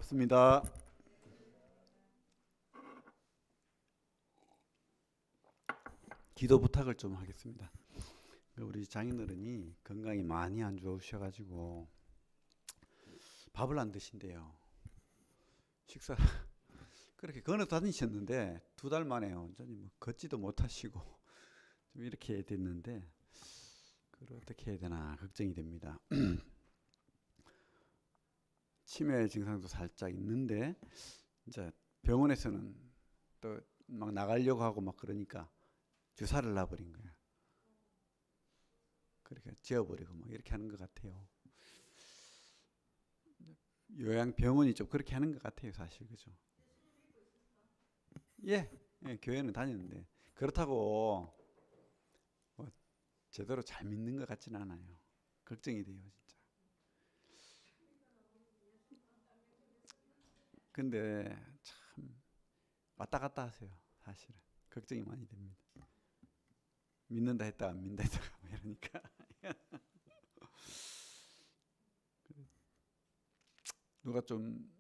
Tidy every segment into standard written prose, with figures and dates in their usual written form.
반갑습니다. 기도 부탁을 좀 하겠습니다. 우리 장인어른이 건강이 많이 안 좋으셔가지고 밥을 안 드신대요. 식사 그렇게 건너 다니셨는데 2달 만에 완전히 뭐 걷지도 못하시고 좀 이렇게 됐는데 그걸 어떻게 해야 되나 걱정이 됩니다. 치매 증상도 살짝 있는데 이제 병원에서는 또 막 나가려고 하고 막 그러니까 주사를 놔버린 거야. 그렇게 지어버리고 뭐 이렇게 하는 것 같아요. 요양병원이 좀 그렇게 하는 것 같아요, 사실. 그죠? 예, 예, 교회는 다녔는데 그렇다고 뭐 제대로 잘 믿는 것 같지는 않아요. 걱정이 돼요, 진짜. 근데 참 왔다 갔다 하세요, 사실은. 걱정이 많이 됩니다. 믿는다 했다가 안 믿는다 했다가 뭐 이러니까. 누가 좀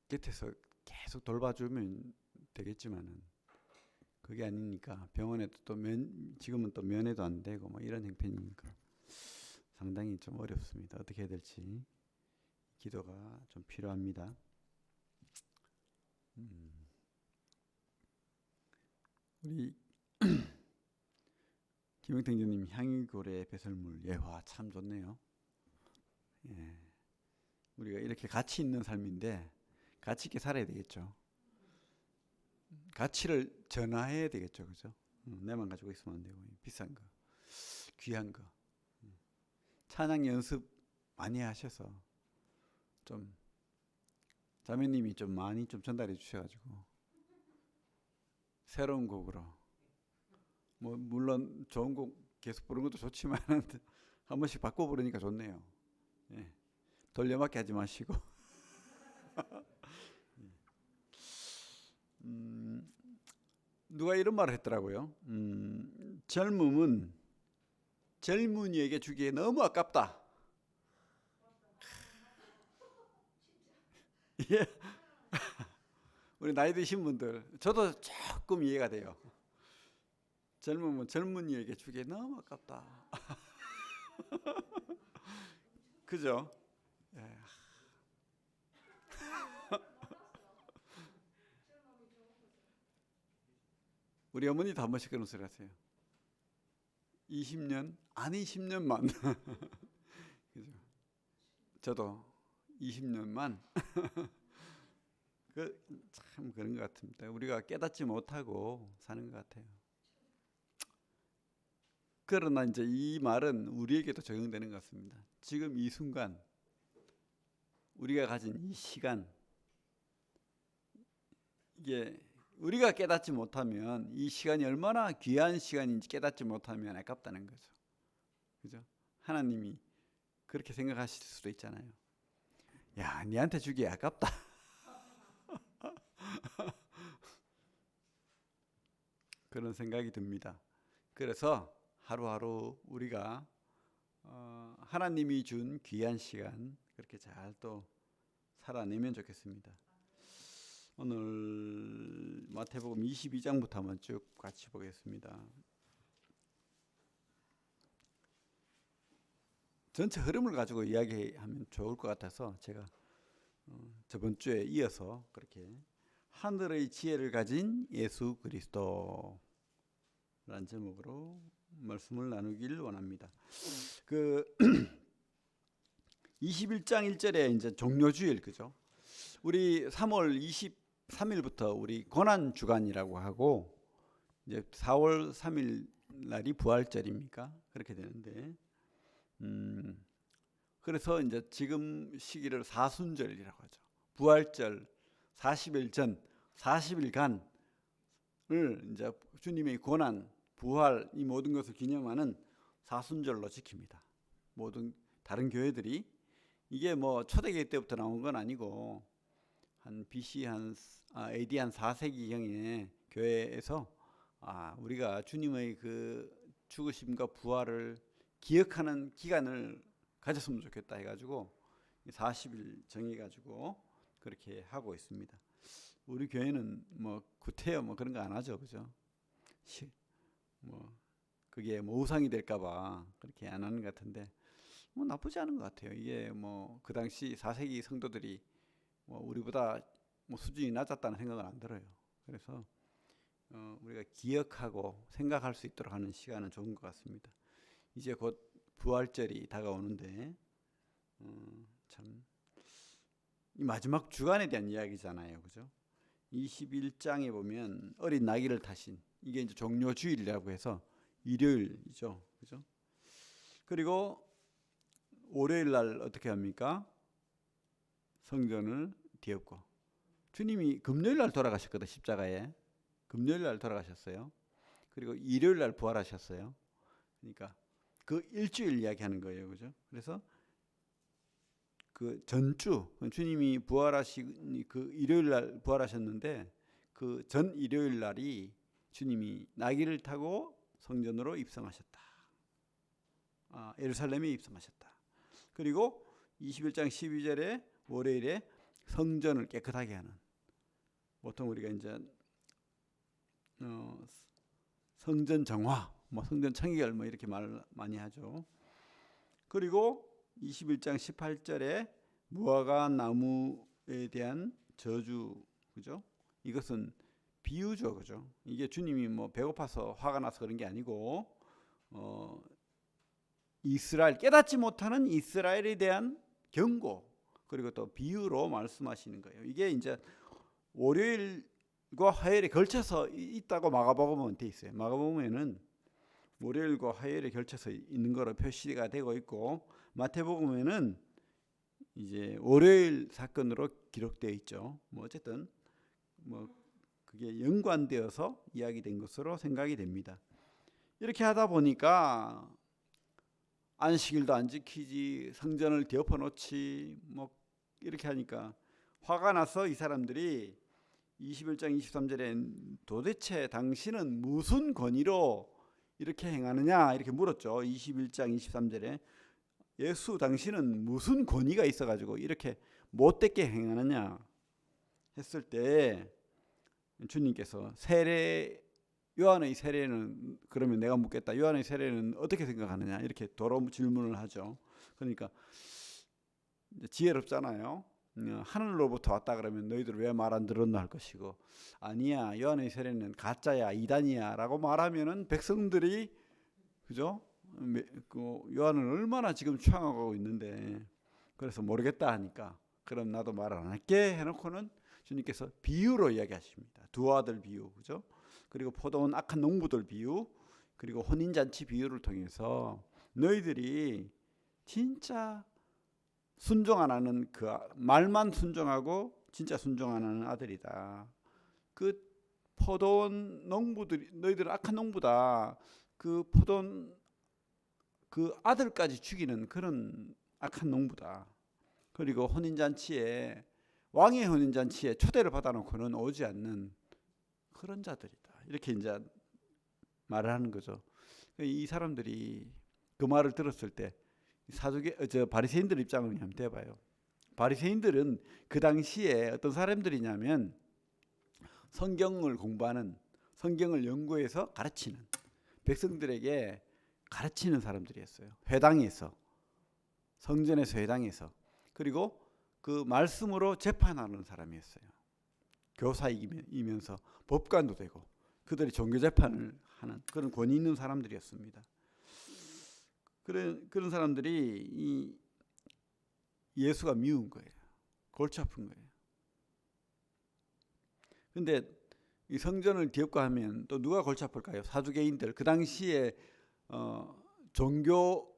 곁에서 계속 돌봐주면 되겠지만은 그게 아니니까 병원에도 또 지금은 또 면회도 안 되고 뭐 이런 형편이니까 상당히 좀 어렵습니다. 어떻게 해야 될지 기도가 좀 필요합니다. 우리 김영택 교님 향유고래 배설물 예화 참 좋네요. 예. 우리가 이렇게 가치 있는 삶인데 가치 있게 살아야 되겠죠. 가치를 전화해야 되겠죠, 그죠? 내만 가지고 있으면 안 되고 비싼 거, 귀한 거. 찬양 연습 많이 하셔서 좀 자매님이 좀 많이 좀 전달해 주셔가지고 새로운 곡으로 뭐 물론 좋은 곡 계속 부르는 것도 좋지만 한 번씩 바꿔 부르니까 좋네요. 예. 돌려막기 하지 마시고 누가 이런 말을 했더라고요. 젊음은 젊은이에게 주기에 너무 아깝다. 예. 우리 나이 드신 분들 저도 조금 이해가 돼요. 젊음은 젊은이에게 주기에 너무 아깝다. 그죠? 예. 우리 어머니도 한 번씩 그런 소리 하세요. 20년? 아니 10년만. 그죠? 저도 20년만. 참 그런 것 같습니다. 우리가 깨닫지 못하고 사는 것 같아요. 그러나 이제 이 말은 우리에게도 적용되는 것 같습니다. 지금 이 순간 우리가 가진 이 시간 이게 우리가 깨닫지 못하면 이 시간이 얼마나 귀한 시간인지 깨닫지 못하면 아깝다는 거죠. 그죠? 하나님이 그렇게 생각하실 수도 있잖아요. 야, 니한테 주기에 아깝다. 그런 생각이 듭니다. 그래서 하루하루 우리가 하나님이 준 귀한 시간 그렇게 잘 또 살아내면 좋겠습니다. 오늘 마태복음 22장부터 한번 쭉 같이 보겠습니다. 전체 흐름을 가지고 이야기하면 좋을 것 같아서 제가 저번 주에 이어서 그렇게 하늘의 지혜를 가진 예수 그리스도라는 제목으로 말씀을 나누길 원합니다. 그 21장 1절에 이제 종료주일 그죠? 우리 3월 23일부터 우리 고난 주간이라고 하고 이제 4월 3일 날이 부활절입니까? 그렇게 되는데 그래서 이제 지금 시기를 사순절이라고 하죠. 부활절 40일 전 40일간을 이제 주님의 고난, 부활 이 모든 것을 기념하는 사순절로 지킵니다. 모든 다른 교회들이 이게 뭐 초대교회 때부터 나온 건 아니고 한 BC AD 한 4세기경에 교회에서 우리가 주님의 그 죽으심과 부활을 기억하는 기간을 가졌으면 좋겠다 해가지고 40일 정해가지고 그렇게 하고 있습니다. 우리 교회는 뭐 구태여 뭐 그런 거 안 하죠, 그죠? 뭐 그게 뭐 우상이 될까봐 그렇게 안 하는 것 같은데 뭐 나쁘지 않은 것 같아요. 이게 뭐 그 당시 4세기 성도들이 뭐 우리보다 뭐 수준이 낮았다는 생각은 안 들어요. 그래서 우리가 기억하고 생각할 수 있도록 하는 시간은 좋은 것 같습니다. 이제 곧 부활절이 다가오는데 참 이 마지막 주간에 대한 이야기잖아요, 그죠? 21장에 보면 어린 나귀를 타신 이게 이제 종료주일이라고 해서 일요일이죠, 그죠? 그리고 월요일 날 어떻게 합니까? 성전을 뒤엎고 주님이 금요일 날 돌아가셨거든, 십자가에. 금요일 날 돌아가셨어요. 그리고 일요일 날 부활하셨어요. 그러니까 그 일주일 이야기하는 거예요, 그죠? 그래서 그 전주 주님이 부활하시 그 일요일 날 부활하셨는데 그 전 일요일 날이 주님이 나귀를 타고 성전으로 입성하셨다. 예루살렘에 입성하셨다. 그리고 21장 12절에 월요일에 성전을 깨끗하게 하는, 보통 우리가 이제 성전 정화, 뭐 성전 청결 뭐 이렇게 말 많이 하죠. 그리고 21장 18절에 무화과 나무에 대한 저주, 그죠? 이것은 비유죠, 그죠? 이게 주님이 뭐 배고파서 화가 나서 그런 게 아니고 이스라엘, 깨닫지 못하는 이스라엘에 대한 경고, 그리고 또 비유로 말씀하시는 거예요. 이게 이제 월요일과 화요일에 걸쳐서 있다고 마가복음은 돼 있어요. 마가복음에는 월요일과 화요일에 걸쳐서 있는 거로 표시가 되고 있고, 마태복음에는 이제 월요일 사건으로 기록되어 있죠. 뭐 어쨌든 뭐 그게 연관되어서 이야기된 것으로 생각이 됩니다. 이렇게 하다 보니까 안식일도 안 지키지, 성전을 뒤엎어 놓지, 뭐 이렇게 하니까 화가 나서 이 사람들이 21장 23절에 도대체 당신은 무슨 권위로 이렇게 행하느냐 이렇게 물었죠. 21장 23절에 예수 당신은 무슨 권위가 있어가지고 이렇게 못되게 행하느냐 했을 때 주님께서 요한의 세례는, 그러면 내가 묻겠다, 요한의 세례는 어떻게 생각하느냐 이렇게 도로 질문을 하죠. 그러니까 지혜롭잖아요. 하늘로부터 왔다 그러면 너희들 왜 말 안 들었나 할 것이고, 아니야 요한의 세례는 가짜야 이단이야 라고 말하면은 백성들이, 그죠? 그 요한은 얼마나 지금 추앙하고 있는데, 그래서 모르겠다 하니까 그럼 나도 말 안 할게 해놓고는 주님께서 비유로 이야기하십니다. 두 아들 비유, 그죠? 그리고 포도원 악한 농부들 비유, 그리고 혼인잔치 비유를 통해서 너희들이 진짜 순종 안 하는, 그 말만 순종하고 진짜 순종 안 하는 아들이다. 그 포도원 농부들이, 너희들은 악한 농부다. 그 포도원 그 아들까지 죽이는 그런 악한 농부다. 그리고 혼인잔치에, 왕의 혼인잔치에 초대를 받아놓고는 오지 않는 그런 자들이다. 이렇게 이제 말을 하는 거죠. 이 사람들이 그 말을 들었을 때 바리새인들 입장을 한번 대봐요. 바리새인들은 그 당시에 어떤 사람들이냐면 성경을 공부하는, 성경을 연구해서 가르치는, 백성들에게 가르치는 사람들이었어요. 회당에서, 성전에서, 회당에서. 그리고 그 말씀으로 재판하는 사람이었어요. 교사이면서 법관도 되고 그들이 종교 재판을 하는 그런 권위 있는 사람들이었습니다. 그런 사람들이 이 예수가 미운 거예요. 골치 아픈 거예요. 근데 이 성전을 뒤엎고 하면 또 누가 골치 아플까요? 사두개인들. 그 당시에 종교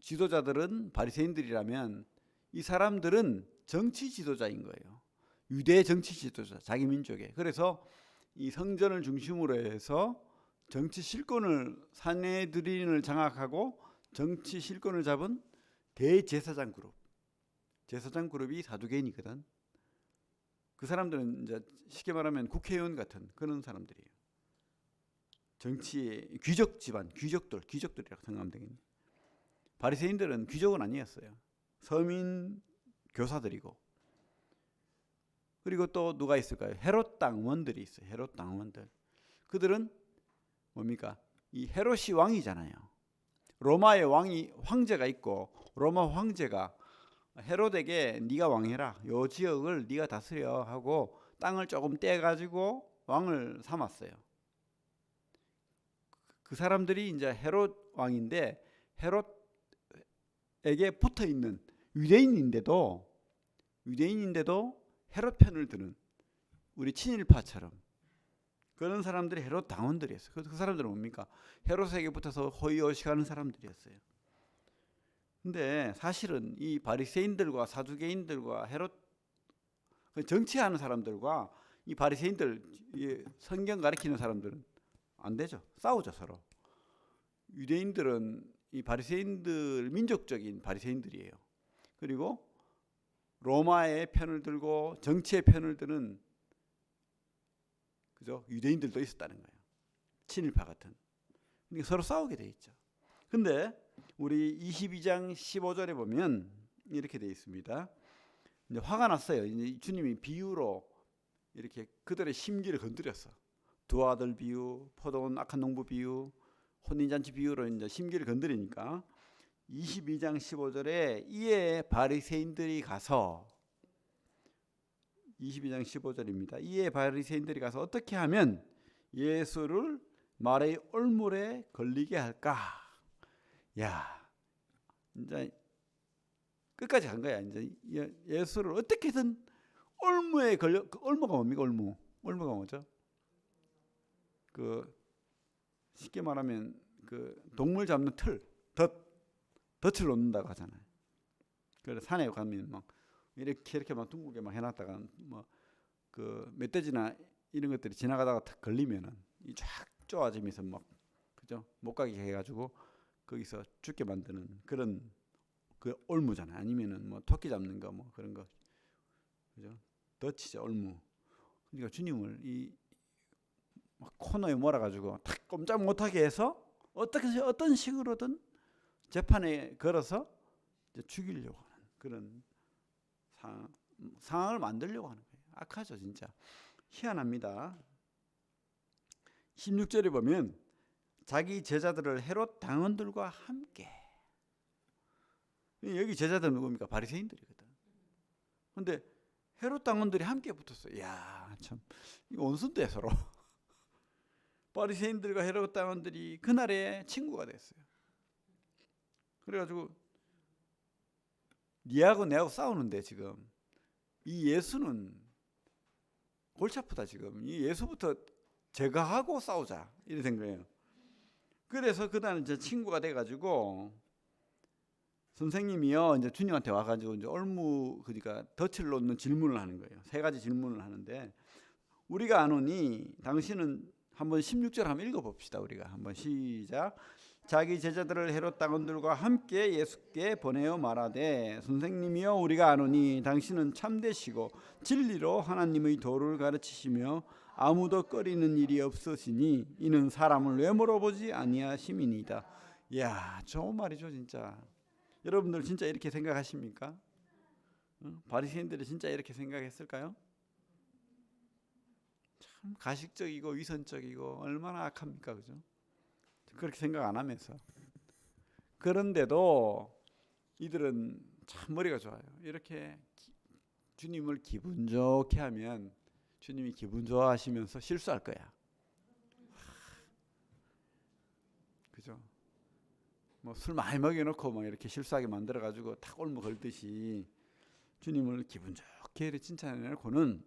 지도자들은 바리새인들이라면 이 사람들은 정치 지도자인 거예요. 유대 정치 지도자, 자기 민족에. 그래서 이 성전을 중심으로 해서 정치 실권을, 사내들인을 장악하고 정치 실권을 잡은 대제사장 그룹, 제사장 그룹이 사두개인이거든. 그 사람들은 이제 쉽게 말하면 국회의원 같은 그런 사람들이에요. 정치의 귀족 집안, 귀족들이라고 생각하면 되겠네. 바리새인들은 귀족은 아니었어요. 서민 교사들이고 그리고 또 누가 있을까요? 헤롯 당원들이 있어요. 헤롯 당원들. 그들은 뭡니까? 이 헤롯이 왕이잖아요. 로마의 왕이 황제가 있고 로마 황제가 헤롯에게 네가 왕해라. 요 지역을 네가 다스려 하고 땅을 조금 떼가지고 왕을 삼았어요. 그 사람들이 이제 헤롯 왕인데 헤롯에게 붙어 있는 유대인인데도 헤롯 편을 드는 우리 친일파처럼 그런 사람들이 헤롯 당원들이었어요. 그 사람들은 뭡니까? 헤롯에게 붙어서 호의호식하는 사람들이었어요. 근데 사실은 이 바리새인들과 사두개인들과 헤롯 정치하는 사람들과 이 바리새인들 성경 가르치는 사람들은 안 되죠. 싸우죠 서로. 유대인들은 이 바리새인들 민족적인 바리새인들이에요. 그리고 로마의 편을 들고 정치의 편을 드는 그죠? 유대인들도 있었다는 거예요. 친일파 같은. 그러니까 서로 싸우게 돼 있죠. 근데 우리 22장 15절에 보면 이렇게 돼 있습니다. 이제 화가 났어요. 이제 주님이 비유로 이렇게 그들의 심기를 건드렸어. 두 아들 비유, 포도원 악한 농부 비유, 혼인잔치 비유로 이제 심기를 건드리니까 22장 15절에 이에 바리새인들이 가서 22장 15절입니다. 이에 바리새인들이 가서 어떻게 하면 예수를 말의 올물에 걸리게 할까? 야, 이제 끝까지 간 거야. 이제 예수를 어떻게든 올무에 걸려. 올무가 뭡니까? 올무가 뭐죠? 그 쉽게 말하면 그 동물 잡는 덫을 놓는다고 하잖아요. 그래서 산에 가면 막 이렇게 막 둥글게 막 해놨다가 뭐 그 멧돼지나 이런 것들이 지나가다가 탁 걸리면은 이 쫙 쪼아지면서 막 그죠? 못 가게 해가지고 거기서 죽게 만드는 그런 그 올무잖아요. 아니면은 뭐 토끼 잡는 거 뭐 그런 거 그죠? 덫이죠 올무. 그러니까 주님을 이 막 코너에 몰아가지고 탁 꼼짝 못하게 해서 어떤 식으로든 재판에 걸어서 이제 죽이려고 하는 그런 상황을 만들려고 하는 거예요. 악하죠 진짜. 희한합니다. 16절에 보면 자기 제자들을 헤롯 당원들과 함께. 여기 제자들은 누굽니까? 바리새인들이거든. 근데 헤롯 당원들이 함께 붙었어요. 야, 참 이거 원수인데 서로. 바리새인들과 헤롯 당원들이 그날에 친구가 됐어요. 그래가지고 니하고 내하고 싸우는데 지금 이 예수는 골치 아프다 지금. 이 예수부터 제거하고 싸우자 이래 된 거예요. 그래서 그날 이제 친구가 돼가지고 선생님이요 이제 주님한테 와가지고 이제 올무 그러니까 덫을 놓는 질문을 하는 거예요. 세 가지 질문을 하는데 우리가 아노니 당신은 한번 16절 한번 읽어봅시다. 우리가 한번 시작. 자기 제자들을 헤롯 당원들과 함께 예수께 보내어 말하되 선생님이여 우리가 아노니 당신은 참되시고 진리로 하나님의 도를 가르치시며 아무도 꺼리는 일이 없으시니 이는 사람을 외모로 보지 아니하심이니이다. 이야 좋은 말이죠 진짜. 여러분들 진짜 이렇게 생각하십니까? 바리새인들이 진짜 이렇게 생각했을까요? 참 가식적이고 위선적이고 얼마나 악합니까, 그죠? 그렇게 생각 안 하면서. 그런데도 이들은 참 머리가 좋아요. 이렇게 주님을 기분 좋게 하면 주님이 기분 좋아하시면서 실수할 거야. 그죠? 뭐 술 많이 먹여놓고 막 이렇게 실수하게 만들어가지고 탁 올무 걸듯이 주님을 기분 좋게 칭찬해놓고는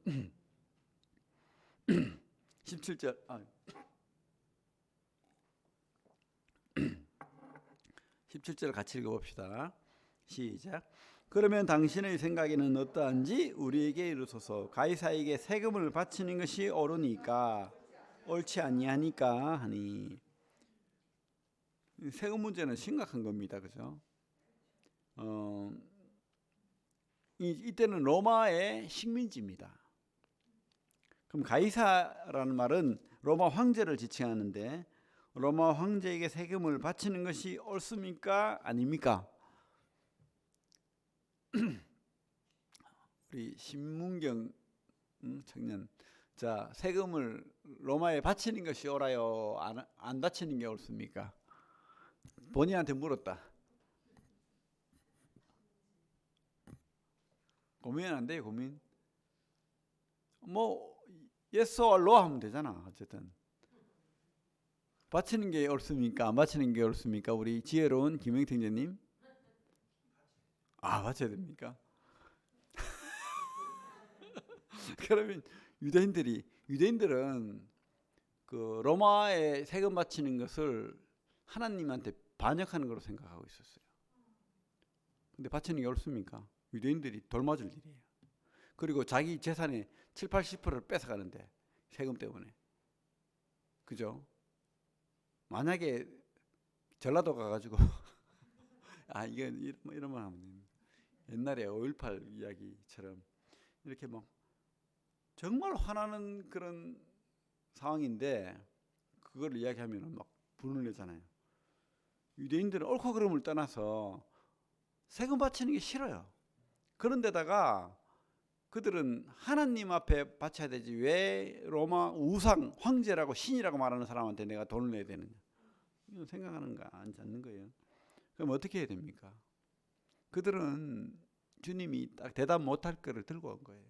17절 17절 같이 읽어봅시다. 시작. 그러면 당신의 생각에는 어떠한지 우리에게 이르소서. 가이사에게 세금을 바치는 것이 옳으니까 옳지 아니하니까 하니. 세금 문제는 심각한 겁니다. 그죠? 이때는 로마의 식민지입니다. 그럼 가이사라는 말은 로마 황제를 지칭하는데 로마 황제에게 세금을 바치는 것이 옳습니까? 아닙니까? 우리 신문경 청년. 자, 세금을 로마에 바치는 것이 옳아요? 안 바치는 게 옳습니까? 본인한테 물었다. 고민 안 돼요, 고민. 뭐 yes or no 하면 되잖아. 어쨌든 바치는 게 옳습니까? 안 바치는 게 옳습니까? 우리 지혜로운 김영택님. 바쳐야 됩니까? 그러면 유대인들은 그 로마에 세금 바치는 것을 하나님한테 반역하는 거로 생각하고 있었어요. 근데 바치는 게 옳습니까? 유대인들이 돌맞을 일이에요. 그리고 자기 재산의 7, 80%를 뺏어가는데 세금 때문에. 그죠? 만약에 전라도 가가지고 이게 이런 말 하면 옛날에 5.18 이야기처럼 이렇게 막 정말 화나는 그런 상황인데 그걸 이야기하면 막 분을 내잖아요. 유대인들은 옳고 그름을 떠나서 세금 바치는 게 싫어요. 그런데다가 그들은 하나님 앞에 바쳐야 되지 왜 로마 우상 황제라고 신이라고 말하는 사람한테 내가 돈을 내야 되느냐. 이건 생각하는 거 않는 거예요. 그럼 어떻게 해야 됩니까? 그들은 주님이 딱 대답 못할 거를 들고 온 거예요.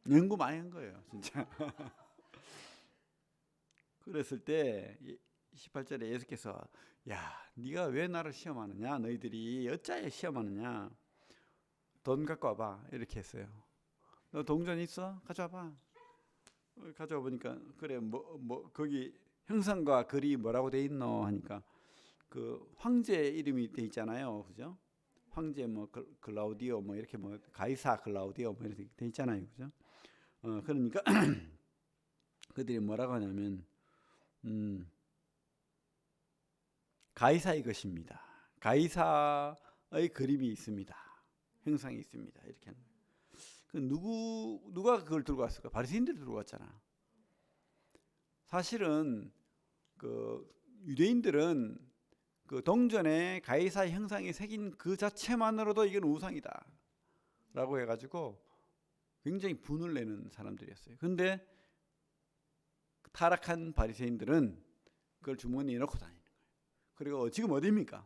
연구 많이 한 거예요, 진짜. 그랬을 때 28절에 예수께서 야, 네가 왜 나를 시험하느냐? 너희들이 어찌하여 시험하느냐? 돈 갖고 와봐. 이렇게 했어요. 너 동전 있어? 가져와봐. 가져와 보니까 그래 거기 형상과 글이 뭐라고 돼 있노 하니까 그 황제 이름이 돼 있잖아요, 그죠? 황제 뭐 글라우디오 뭐 이렇게 뭐 가이사 글라우디오 뭐 이렇게 돼 있잖아요, 그죠? 그러니까 그들이 뭐라고 하냐면 가이사의 것입니다. 가이사의 그림이 있습니다. 형상이 있습니다. 이렇게 하는 거예요. 그 누가 그걸 들고 왔을까? 바리새인들이 들고 왔잖아. 사실은 그 유대인들은 그 동전에 가이사의 형상이 새긴 그 자체만으로도 이건 우상이다 라고 해가지고 굉장히 분을 내는 사람들이었어요. 근데 타락한 바리새인들은 그걸 주머니에 넣고 다니는 거예요. 그리고 지금 어디입니까?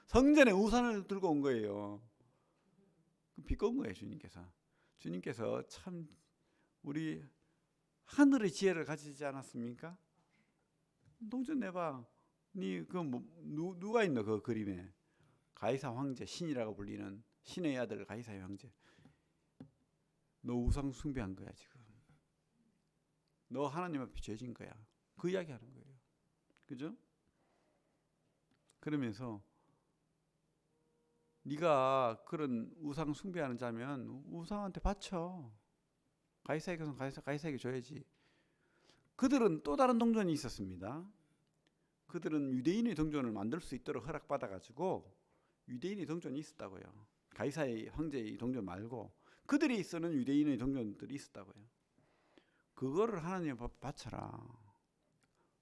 성전에 우산을 들고 온 거예요. 비꼰 거예요, 주님께서 참 우리 하늘의 지혜를 가지지 않았습니까? 동전 내봐. 누가 있노 그 그림에? 가이사 황제, 신이라고 불리는 신의 아들 가이사의 황제. 너 우상 숭배한 거야 지금. 너 하나님 앞에 죄진 거야. 그 이야기 하는 거예요. 그죠? 그러면서 네가 그런 우상 숭배하는 자면 우상한테 바쳐. 가이사에게 가이사에게 줘야지. 그들은 또 다른 동전이 있었습니다. 그들은 유대인의 동전을 만들 수 있도록 허락받아가지고 유대인의 동전이 있었다고요. 가이사의 황제의 동전 말고 그들이 쓰는 유대인의 동전들이 있었다고요. 그거를 하나님 앞에 바쳐라.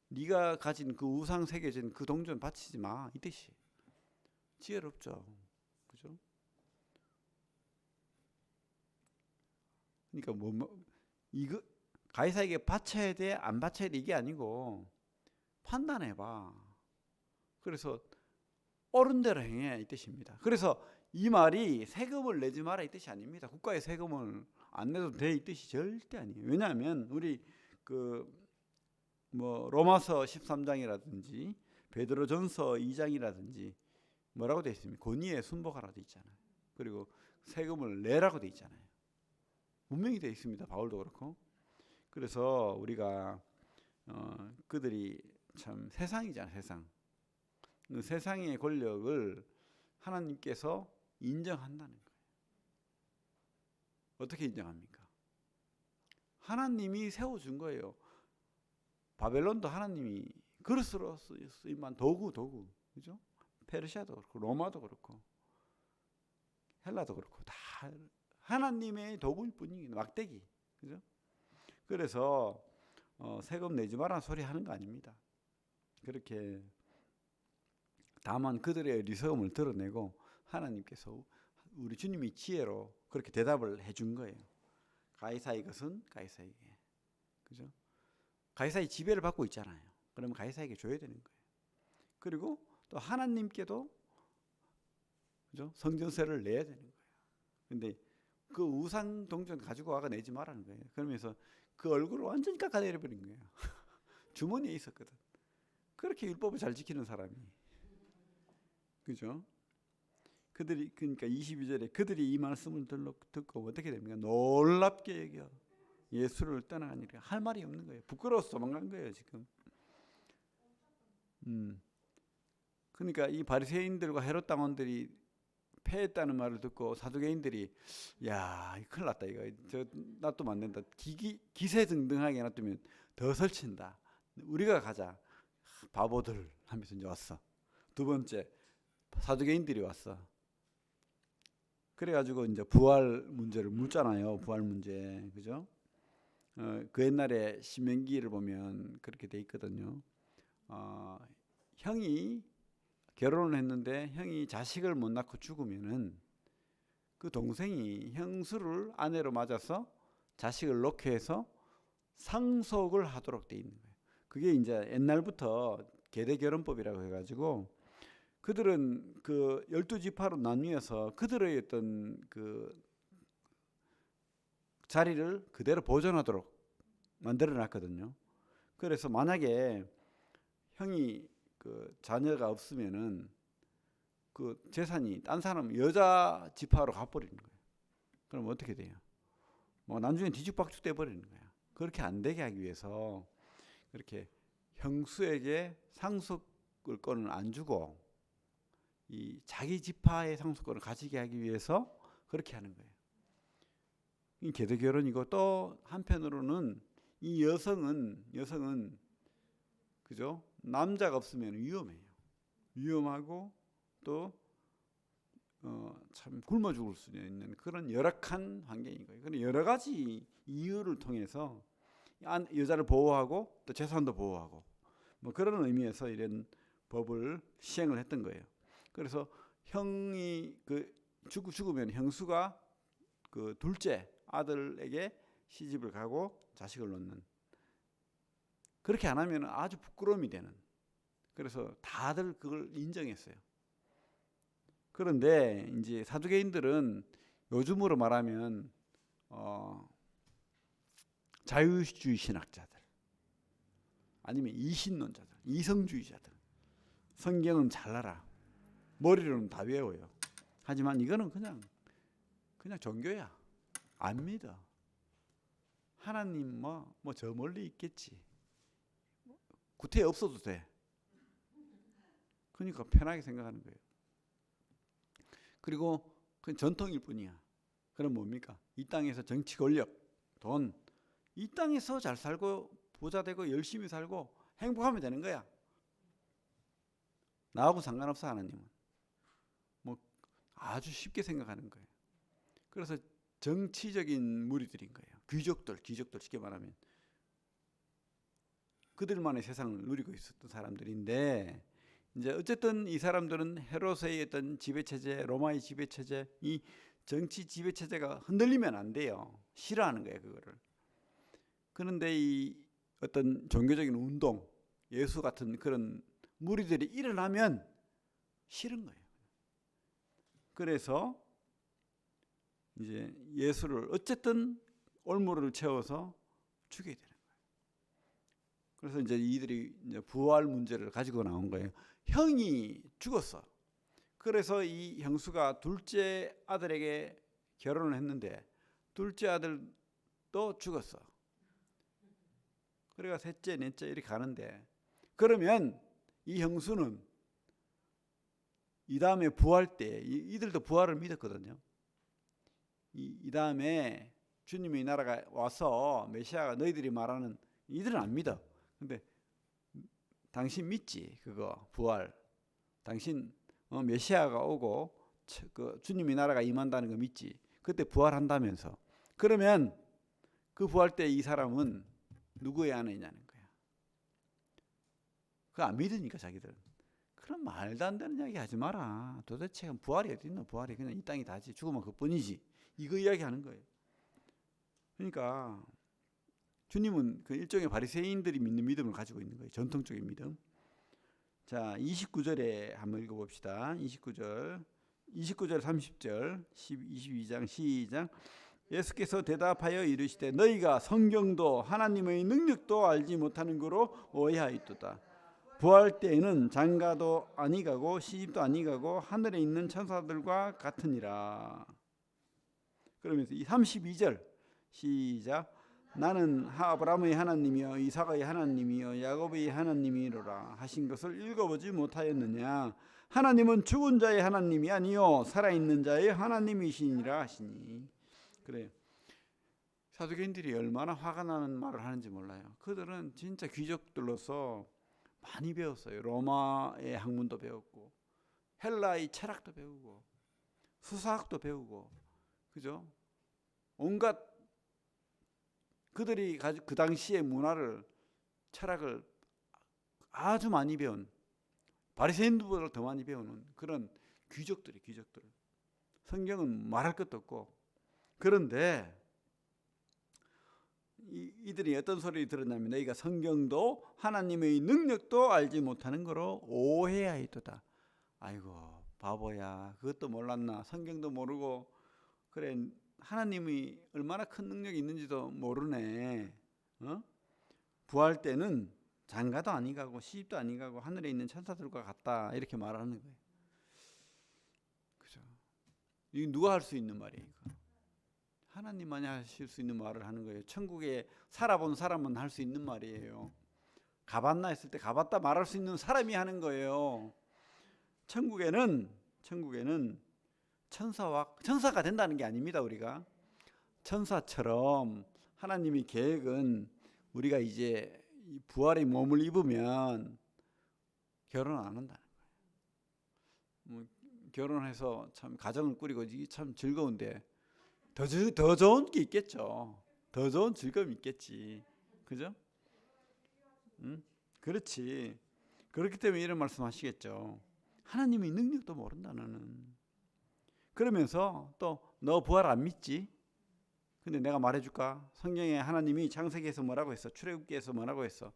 네가 가진 그 우상 새겨진 그 동전 바치지 마. 이 뜻이. 지혜롭죠. 그죠? 그러니까 이거 가이사에게 바쳐야 돼, 안 바쳐야 돼 이게 아니고 판단해봐. 그래서 옳은 대로 행해 이 뜻입니다. 그래서 이 말이 세금을 내지 마라 이 뜻이 아닙니다. 국가에 세금을 안 내도 돼 이 뜻이 절대 아니에요. 왜냐하면 우리 로마서 13장이라든지 베드로전서 2장이라든지 뭐라고 되어 있습니까? 권위에 순복하라고 되어 있잖아요. 그리고 세금을 내라고 되어 있잖아요. 분명히 되어 있습니다. 바울도 그렇고. 그래서 우리가 그들이 참 세상이잖아요. 세상. 그 세상의 권력을 하나님께서 인정한다는 거예요. 어떻게 인정합니까? 하나님이 세워준 거예요. 바벨론도 하나님이 그릇으로 쓰임한 도구, 그죠? 페르시아도 그렇고 로마도 그렇고 헬라도 그렇고 다 하나님의 도구일 뿐이에요. 막대기, 그죠? 그래서 세금 내지 마라 소리 하는 거 아닙니다. 그렇게 다만 그들의 어리석음을 드러내고 하나님께서 우리 주님이 지혜로 그렇게 대답을 해준 거예요. 가이사의 것은 가이사에게. 그죠? 가이사의 지배를 받고 있잖아요. 그러면 가이사에게 줘야 되는 거예요. 그리고 또 하나님께도 그죠? 성전세를 내야 되는 거예요. 근데 그 우상 동전 가지고 와가 내지 말라는 거예요. 그러면서 그 얼굴을 완전히 깎아내려버린 거예요. 주머니에 있었거든. 그렇게 율법을 잘 지키는 사람이. 그죠? 그들이 그러니까 22절에 그들이 이 말씀을 듣고 어떻게 됩니까? 놀랍게 여겨 예수를 떠나가니까 할 말이 없는 거예요. 부끄러워서 도망간 거예요, 지금. 그러니까 이 바리새인들과 헤롯 당원들이 패했다는 말을 듣고 사두개인들이 야, 큰일 났다 이거. 저 놔두면 안 된다. 기세등등하게 놔두면 더 설친다. 우리가 가자. 바보들 하면서 이제 왔어. 두 번째 사두개인들이 왔어. 그래가지고 이제 부활 문제를 묻잖아요. 부활 문제, 그죠? 그 옛날에 신명기를 보면 그렇게 돼 있거든요. 형이 결혼을 했는데 형이 자식을 못 낳고 죽으면은 그 동생이 형수를 아내로 맞아서 자식을 놓게 해서 상속을 하도록 돼 있는 거예요. 그게 이제 옛날부터 계대결혼법이라고 해가지고 그들은 그 12지파로 나뉘어서 그들의 어떤 그 자리를 그대로 보존하도록 만들어 놨거든요. 그래서 만약에 형이 그 자녀가 없으면은 그 재산이 딴 사람 여자 지파로 가버리는 거예요. 그럼 어떻게 돼요? 뭐 나중에 뒤죽박죽 돼 버리는 거야. 그렇게 안 되게 하기 위해서 그렇게 형수에게 상속권을 안 주고 이 자기 지파의 상속권을 가지게 하기 위해서 그렇게 하는 거예요. 이 계도 결혼이고 또 한편으로는 이 여성은 그죠? 남자가 없으면 위험해요. 위험하고 또 참 굶어 죽을 수 있는 그런 열악한 환경인 거예요. 그런 여러 가지 이유를 통해서 여자를 보호하고 또 재산도 보호하고 뭐 그런 의미에서 이런 법을 시행을 했던 거예요. 그래서 형이 그 죽으면 형수가 그 둘째 아들에게 시집을 가고 자식을 놓는, 그렇게 안 하면 아주 부끄러움이 되는, 그래서 다들 그걸 인정했어요. 그런데 이제 사두개인들은 요즘으로 말하면 자유주의 신학자들 아니면 이신론자들, 이성주의자들, 성경은 잘 알아, 머리로는 다 외워요. 하지만 이거는 그냥 종교야. 안 믿어. 하나님 뭐 저 멀리 있겠지. 구태 없어도 돼. 그러니까 편하게 생각하는 거예요. 그리고 그건 전통일 뿐이야. 그럼 뭡니까? 이 땅에서 정치 권력, 돈, 이 땅에서 잘 살고 부자 되고 열심히 살고 행복하면 되는 거야. 나하고 상관없어. 하나님은 뭐 아주 쉽게 생각하는 거예요. 그래서 정치적인 무리들인 거예요. 귀족들 쉽게 말하면 그들만의 세상을 누리고 있었던 사람들인데, 이제 어쨌든 이 사람들은 헤롯의 어떤 지배체제, 로마의 지배체제, 이 정치 지배체제가 흔들리면 안 돼요. 싫어하는 거예요, 그거를. 그런데 이 어떤 종교적인 운동, 예수 같은 그런 무리들이 일어나면 싫은 거예요. 그래서 이제 예수를 어쨌든 올무를 채워서 죽여야 되는 거예요. 그래서 이제 이들이 이제 부활 문제를 가지고 나온 거예요. 형이 죽었어. 그래서 이 형수가 둘째 아들에게 결혼을 했는데 둘째 아들도 죽었어. 그래가 셋째, 넷째 이렇게 가는데, 그러면 이 형수는 이 다음에 부활 때 이들도 부활을 믿었거든요. 이 다음에 주님의 나라가 와서 메시아가 너희들이 말하는, 이들은 안 믿어. 근데 당신 믿지? 그거 부활. 당신 메시아가 오고 그 주님의 나라가 임한다는 거 믿지? 그때 부활한다면서. 그러면 그 부활 때 이 사람은 누구의 아내냐는 거야. 그거 안 믿으니까 자기들은. 그럼 말도 안 되는 이야기 하지 마라. 도대체 부활이 어디 있노? 부활이 그냥 이 땅이 다지. 죽으면 그뿐이지. 이거 이야기하는 거예요. 그러니까 주님은 그 일종의 바리새인들이 믿는 믿음을 가지고 있는 거예요. 전통적인 믿음. 자, 29절에 한번 읽어봅시다. 29절 30절 22장 시작. 예수께서 대답하여 이르시되 너희가 성경도 하나님의 능력도 알지 못하는 거로 오해하였도다. 부활 때에는 장가도 아니가고 시집도 아니가고 하늘에 있는 천사들과 같으니라. 그러면서 이 32절 시작. 나는 아브라함의 하나님이여 이삭의 하나님이여 야곱의 하나님이로라 하신 것을 읽어보지 못하였느냐. 하나님은 죽은 자의 하나님이 아니요 살아있는 자의 하나님이시니라 하시니. 그래요. 사두개인들이 얼마나 화가 나는 말을 하는지 몰라요. 그들은 진짜 귀족들로서 많이 배웠어요. 로마의 학문도 배웠고 헬라의 철학도 배우고 수사학도 배우고, 그죠? 온갖 그들이 그 당시의 문화를, 철학을 아주 많이 배운, 바리새인들보다 더 많이 배우는 그런 귀족들. 성경은 말할 것도 없고. 그런데 이들이 어떤 소리를 들었냐면 너희가 성경도 하나님의 능력도 알지 못하는 거로 오해하였도다. 아이고 바보야, 그것도 몰랐나? 성경도 모르고 그래 하나님이 얼마나 큰 능력이 있는지도 모르네. 부활 때는 장가도 아니가고 시집도 아니가고 하늘에 있는 천사들과 같다, 이렇게 말하는 거예요. 그죠? 이게 누가 할 수 있는 말이에요? 이거? 하나님만이 하실 수 있는 말을 하는 거예요. 천국에 살아본 사람은 할 수 있는 말이에요. 가봤나 했을 때 가봤다 말할 수 있는 사람이 하는 거예요. 천국에는 천사가 된다는 게 아닙니다. 우리가 천사처럼 하나님의 계획은 우리가 이제 부활의 몸을 입으면 결혼 안 한다는 거예요. 결혼해서 참 가정을 꾸리고 이게 참 즐거운데 더 좋은 게 있겠죠. 더 좋은 즐거움이 있겠지. 그죠? 그렇지. 그렇기 때문에 이런 말씀 하시겠죠. 하나님의 능력도 모른다 너는. 그러면서 또 너 부활 안 믿지? 근데 내가 말해줄까? 성경에 하나님이 창세기에서 뭐라고 했어? 출애굽기에서 뭐라고 했어?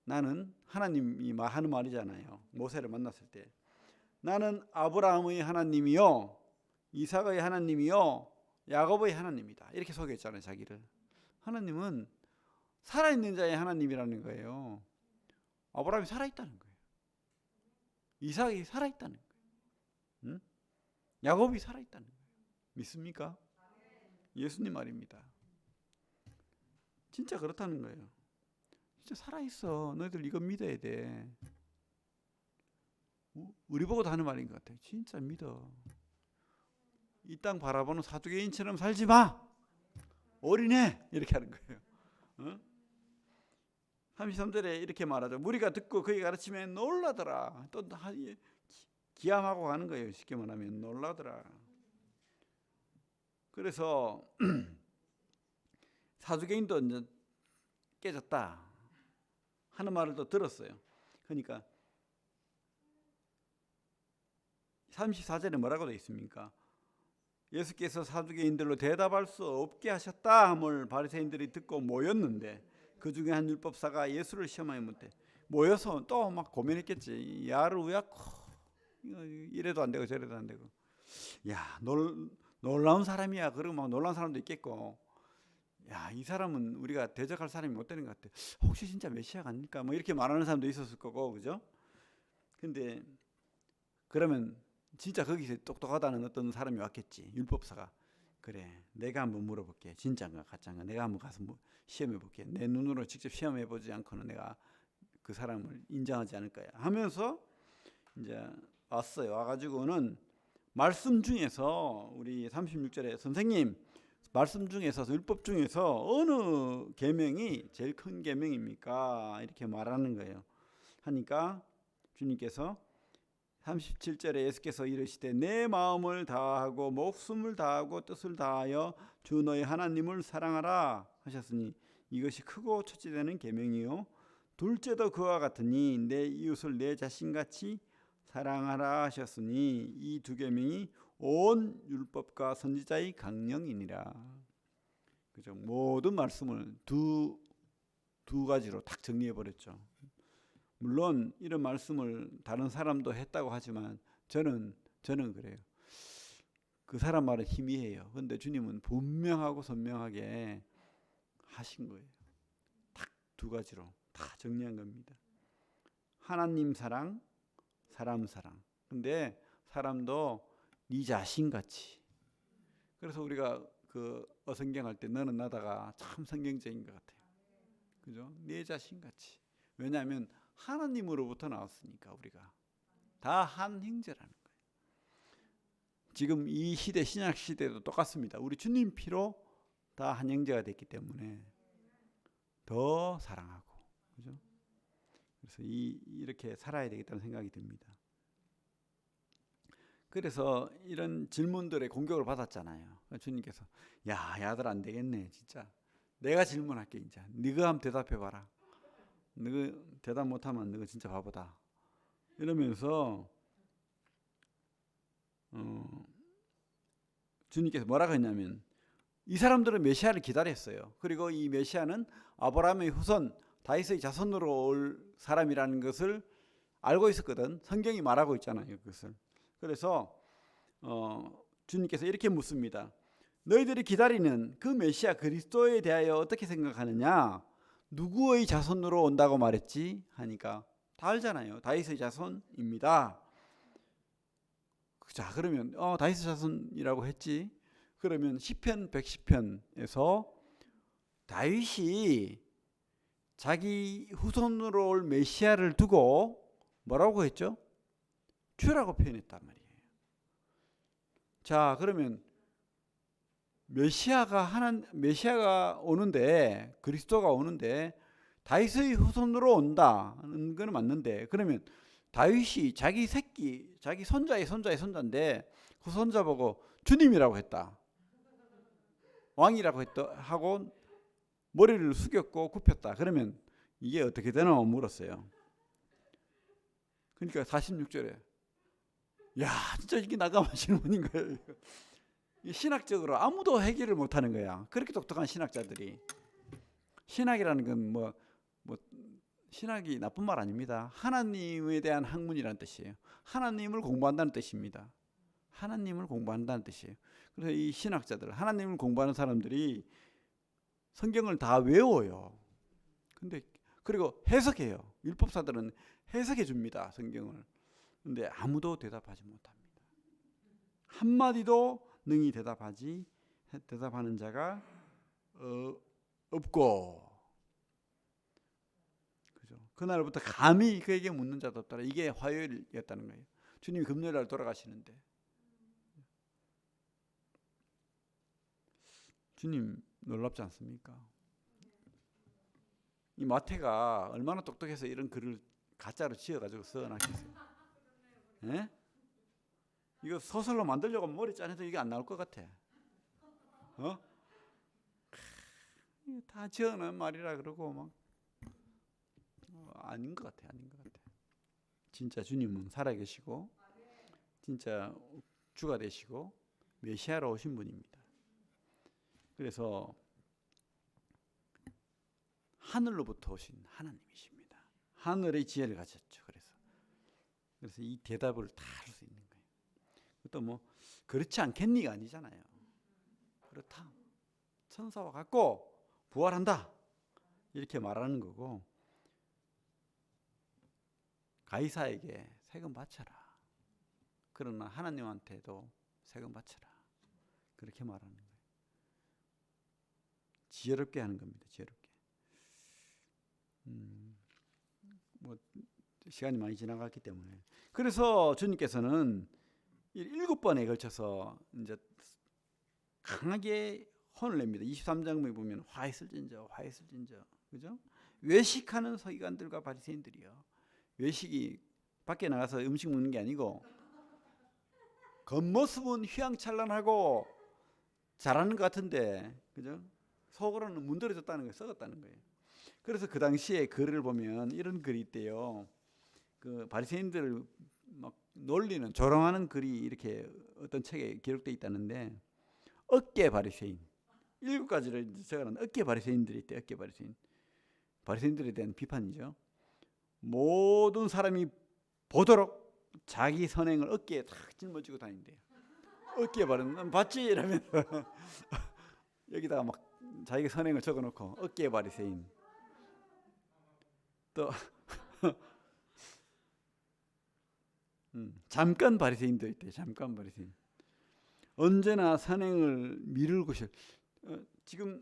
나는 하나님이 하는 말이잖아요. 모세를 만났을 때 나는 아브라함의 하나님이요 이삭의 하나님이요 야곱의 하나님이다, 이렇게 소개했잖아요. 자기를. 하나님은 살아있는 자의 하나님이라는 거예요. 아브라함이 살아있다는 거예요. 이삭이 살아있다는 거예요. 야곱이 살아있다는 거예요. 믿습니까? 예수님 말입니다. 진짜 그렇다는 거예요. 진짜 살아있어. 너희들 이거 믿어야 돼. 우리 보고도 하는 말인 것 같아요. 진짜 믿어. 이 땅 바라보는 사두개인처럼 살지 마. 올인해. 이렇게 하는 거예요. 33절에 이렇게 말하죠. 무리가 듣고 그의 가르침에 놀라더라. 또 기함하고 가는 거예요. 쉽게 말하면 놀라더라. 그래서 사두개인도 이제 깨졌다 하는 말을 또 들었어요. 그러니까 34절에 뭐라고 되어 있습니까? 예수께서 사두개인들로 대답할 수 없게 하셨다 함을 바리새인들이 듣고 모였는데 그 중에 한 율법사가 예수를 시험하여 묻되, 모여서 또 막 고민했겠지. 야를 우야코 이래도 안 되고 저래도 안 되고, 야 놀라운 사람이야. 그러고 막 놀라운 사람도 있겠고, 야 이 사람은 우리가 대적할 사람이 못 되는 것 같아. 혹시 진짜 메시아가 아닐까? 뭐 이렇게 말하는 사람도 있었을 거고, 그죠? 근데 그러면 진짜 거기서 똑똑하다는 어떤 사람이 왔겠지. 율법사가. 그래, 내가 한번 물어볼게. 진짜인가 가짜인가 내가 한번 가서 시험해볼게. 내 눈으로 직접 시험해보지 않고는 내가 그 사람을 인정하지 않을 거야 하면서 이제 왔어요. 와가지고는 말씀 중에서 우리 36절에 선생님 말씀 중에서 율법 중에서 어느 계명이 제일 큰 계명입니까? 이렇게 말하는 거예요. 하니까 주님께서 37절에 예수께서 이르시되 내 마음을 다하고 목숨을 다하고 뜻을 다하여 주 너희 하나님을 사랑하라 하셨으니 이것이 크고 첫째 되는 계명이요 둘째도 그와 같으니 내 이웃을 내 자신같이 사랑하라 하셨으니 이 두 계명이 온 율법과 선지자의 강령이니라. 그죠? 모든 말씀을 두 가지로 딱 정리해 버렸죠. 물론 이런 말씀을 다른 사람도 했다고 하지만 저는 그래요. 그 사람 말은 희미해요. 그런데 주님은 분명하고 선명하게 하신 거예요. 딱 두 가지로 다 정리한 겁니다. 하나님 사랑, 사람 사랑. 근데 사람도 네 자신같이. 그래서 우리가 그 어성경할 때 너는 나다가 참 성경적인 것 같아요. 그죠? 내 자신같이. 왜냐하면 하나님으로부터 나왔으니까 우리가 다 한 형제라는 거예요. 지금 이 시대 신약 시대도 똑같습니다. 우리 주님 피로 다 한 형제가 됐기 때문에 더 사랑하고, 그죠? 그래서 이렇게 살아야 되겠다는 생각이 듭니다. 그래서 이런 질문들의 공격을 받았잖아요. 주님께서 야들 안 되겠네 진짜. 내가 질문할게 이제. 네가 한번 대답해봐라. 너가 대답 못하면 너가 진짜 바보다. 이러면서 주님께서 뭐라고 했냐면 이 사람들은 메시아를 기다렸어요. 그리고 이 메시아는 아브라함의 후손 다윗의 자손으로 올 사람이라는 것을 알고 있었거든. 성경이 말하고 있잖아요. 그것을. 그래서 주님께서 이렇게 묻습니다. 너희들이 기다리는 그 메시아 그리스도에 대하여 어떻게 생각하느냐? 누구의 자손으로 온다고 말했지? 하니까 다 알잖아요. 다윗의 자손입니다. 자, 그러면 다윗의 자손이라고 했지. 그러면 시편 110편에서 다윗이 자기 후손으로 올 메시아를 두고 뭐라고 했죠? 주라고 표현했단 말이에요. 자, 그러면 메시아가 오는데, 그리스도가 오는데 다윗의 후손으로 온다는 건 맞는데, 그러면 다윗이 자기 새끼, 자기 손자의 손자인데 그 손자 보고 주님이라고 했다. 왕이라고 하고 머리를 숙였고 굽혔다. 그러면 이게 어떻게 되나 물었어요. 그러니까 46절에 야 진짜 이게 나가만 질문인 거예요. 신학적으로 아무도 해결을 못하는 거야. 그렇게 똑똑한 신학자들이. 신학이라는 건 뭐 신학이 나쁜 말 아닙니다. 하나님에 대한 학문이라는 뜻이에요. 하나님을 공부한다는 뜻입니다. 하나님을 공부한다는 뜻이에요. 그래서 이 신학자들, 하나님을 공부하는 사람들이 성경을 다 외워요. 근데 그리고 해석해요. 율법사들은 해석해 줍니다. 성경을. 근데 아무도 대답하지 못합니다. 한마디도 능히 대답하는 자가 없고, 그죠? 그날부터 감히 그에게 묻는 자도 없더라. 이게 화요일이었다는 거예요. 주님이 금요일 날 돌아가시는데 주님 놀랍지 않습니까? 이 마태가 얼마나 똑똑해서 이런 글을 가짜로 지어가지고 써놨겠어요. 예? 이거 소설로 만들려고 머리 짜내도 이게 안 나올 것 같아. 다 지어놓은 말이라 그러고 막 아닌 것 같아. 진짜 주님은 살아계시고 진짜 주가 되시고 메시아로 오신 분입니다. 그래서 하늘로부터 오신 하나님이십니다. 하늘의 지혜를 가졌죠. 그래서 이 대답을 다 할 수 있는 거예요. 또 뭐 그렇지 않겠니가 아니잖아요. 그렇다. 천사와 같고 부활한다. 이렇게 말하는 거고, 가이사에게 세금 바쳐라. 그러나 하나님한테도 세금 바쳐라. 그렇게 말하는 거예요. 지혜롭게 하는 겁니다. 지혜롭게. 뭐 시간이 많이 지나갔기 때문에. 그래서 주님께서는 7번에 걸쳐서 이제 강하게 혼을 냅니다. 23장에 보면 화 있을진저. 그죠? 외식하는 서기관들과 바리새인들이요. 외식이 밖에 나가서 음식 먹는 게 아니고 겉모습은 휘황찬란하고 잘하는 것 같은데, 그죠? 속으로는 문드러졌다는 거예요. 썩었다는 거예요. 그래서 그 당시에 글을 보면 이런 글이 있대요. 그 바리새인들을 막 놀리는 조롱하는 글이 이렇게 어떤 책에 기록되어 있다는데, 어깨 바리새인 7가지를 적어놓은 어깨 바리새인들이 있대. 어깨 바리새인, 바리새인들에 대한 비판이죠. 모든 사람이 보도록 자기 선행을 어깨에 탁 짊어지고 다닌대요. 어깨에 바르는 봤지? 이러면서 여기다가 막 자기 선행을 적어놓고 어깨에 바리새인. 또 잠깐 바리새인도 있대. 잠깐 바리새인. 언제나 선행을 미루고 싶어. 지금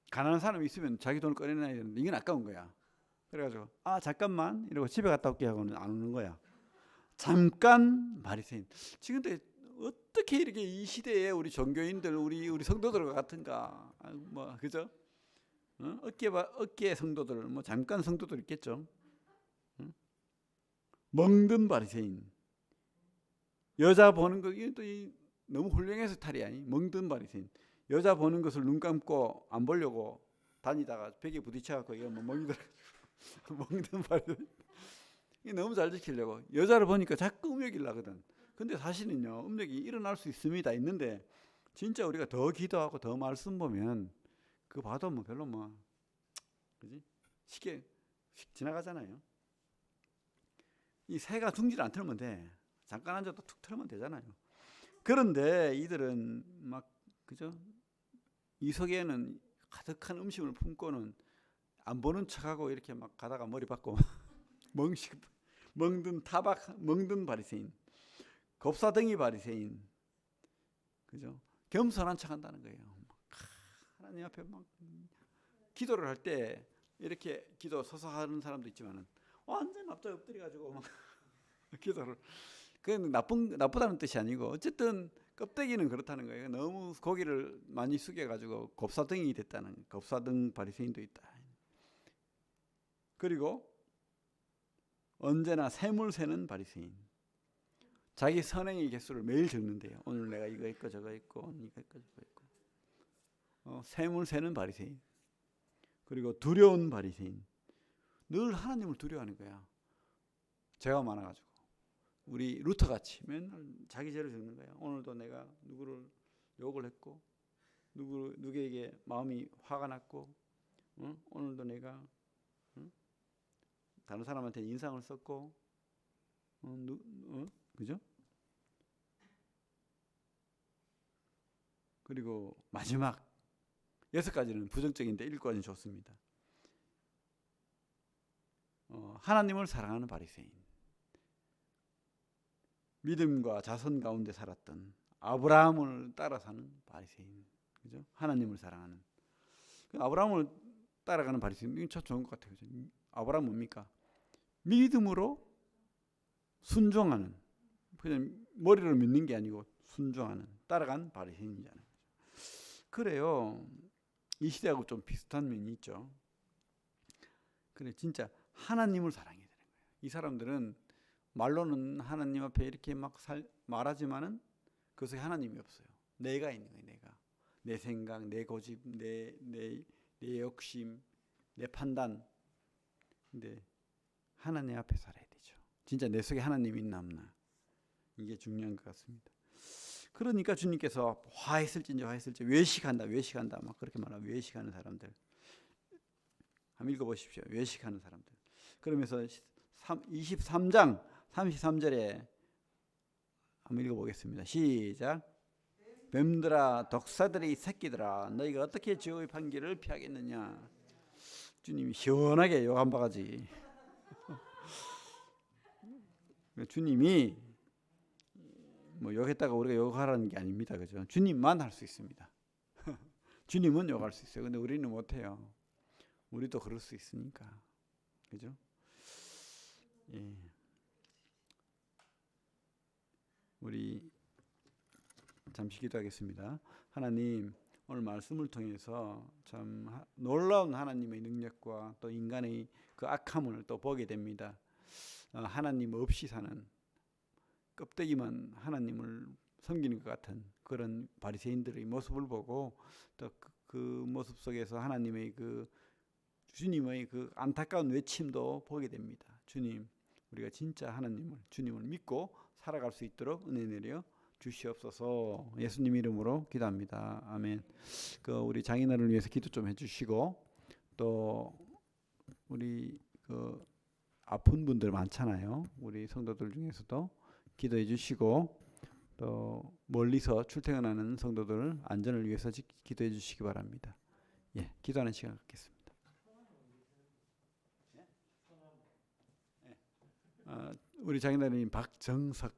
가난한 사람이 있으면 자기 돈을 꺼내놔야 되는데 이건 아까운 거야. 그래가지고 잠깐만 이러고 집에 갔다 올게 하고는 안 오는 거야. 잠깐 바리새인. 지금 어떻게 이렇게 이 시대에 우리 종교인들, 우리 성도들과 같은가? 뭐 그죠? 어깨 성도들, 뭐 잠깐 성도들 있겠죠. 멍든 바리새인. 여자 보는 거 이게 또 너무 훌륭해서 탈이 아니. 멍든 바리새인. 여자 보는 것을 눈 감고 안 보려고 다니다가 벽에 부딪혀갖고 이거 뭐 멍이 들어. 멍든 바리새인. 이게 너무 잘 지키려고 여자를 보니까 자꾸 음욕이 나거든. 근데 사실은요, 음욕이 일어날 수 있습니다. 있는데 진짜 우리가 더 기도하고 더 말씀 보면 그거 봐도 뭐 별로 뭐 그지? 쉽게 지나가잖아요. 이 새가 둥지를 안 틀면 돼. 잠깐 앉아도 툭 틀면 되잖아요. 그런데 이들은 막 그죠? 이 속에는 가득한 음식을 품고는 안 보는 척하고 이렇게 막 가다가 머리 박고 멍든 타박, 멍든 바리새인, 곱사등이 바리새인, 그죠? 겸손한 척한다는 거예요. 하나님 앞에 막 기도를 할 때 이렇게 기도 서서 하는 사람도 있지만은 완전 앞자리 엎드려가지고 막 기도를. 그건 나쁘다는 뜻이 아니고 어쨌든 껍데기는 그렇다는 거예요. 너무 고기를 많이 숙여가지고 곱사등이 됐다는, 곱사등 바리새인도 있다. 그리고 언제나 셈을 세는 바리새인. 자기 선행의 개수를 매일 적는데요. 오늘 내가 이거 있고 저거 있고 오늘 이거 있고 저거 있고. 셈을 세는 바리새인. 그리고 두려운 바리새인. 늘 하나님을 두려워하는 거야. 죄가 많아가지고. 우리 루터 같이 맨날 자기 죄를 적는 거야. 오늘도 내가 누구를 욕을 했고, 누구에게 마음이 화가 났고, 오늘도 내가 다른 사람한테 인상을 썼고, 그죠? 그리고 마지막 6가지는 부정적인데 7가지는 좋습니다. 하나님을 사랑하는 바리새인. 믿음과 자선 가운데 살았던 아브라함을 따라 사는 바리새인. 그죠? 하나님을 사랑하는. 아브라함을 따라가는 바리새인. 이건 참 좋은 것 같아요. 그죠? 아브라함 뭡니까? 믿음으로 순종하는. 그냥 머리를 믿는 게 아니고 순종하는, 따라간 바리새인이잖아요. 그래요. 이 시대하고 좀 비슷한 면이 있죠. 그래, 진짜 하나님을 사랑해야 되는 거예요. 이 사람들은 말로는 하나님 앞에 이렇게 막 말하지만은 그 속에 하나님이 없어요. 내가 있는 거예요. 내 생각, 내 고집, 내 욕심, 내 판단. 근데 하나님 앞에 살아야 되죠. 진짜 내 속에 하나님이 있나 없나. 이게 중요한 것 같습니다. 그러니까 주님께서 화했을진지 외식한다 막 그렇게 말하고, 외식하는 사람들 한번 읽어보십시오. 외식하는 사람들. 그러면서 23장 33절에 한번 읽어보겠습니다. 시작. 뱀들아, 독사들의 새끼들아, 너희가 어떻게 지옥의 판결을 피하겠느냐. 주님이 시원하게 욕 한 바가지. 주님이 뭐 욕했다가 우리가 욕하라는 게 아닙니다. 그죠? 주님만 할 수 있습니다. 주님은 욕할 수 있어요. 근데 우리는 못해요. 우리도 그럴 수 있으니까. 그죠? 예. 우리 잠시 기도하겠습니다. 하나님, 오늘 말씀을 통해서 참 놀라운 하나님의 능력과 또 인간의 그 악함을 또 보게 됩니다. 하나님 없이 사는, 껍데기만 하나님을 섬기는 것 같은 그런 바리새인들의 모습을 보고, 또 그 모습 속에서 하나님의 그 주님의 그 안타까운 외침도 보게 됩니다. 주님, 우리가 진짜 하나님을, 주님을 믿고 살아갈 수 있도록 은혜 내려 주시옵소서. 예수님 이름으로 기도합니다. 아멘. 그 우리 장인어른을 위해서 기도 좀 해주시고, 또 우리 그 아픈 분들 많잖아요. 우리 성도들 중에서도 기도해 주시고, 또 멀리서 출퇴근하는 성도들 안전을 위해서 기도해 주시기 바랍니다. 예, 기도하는 시간 갖겠습니다. 우리 장인어른님 박정석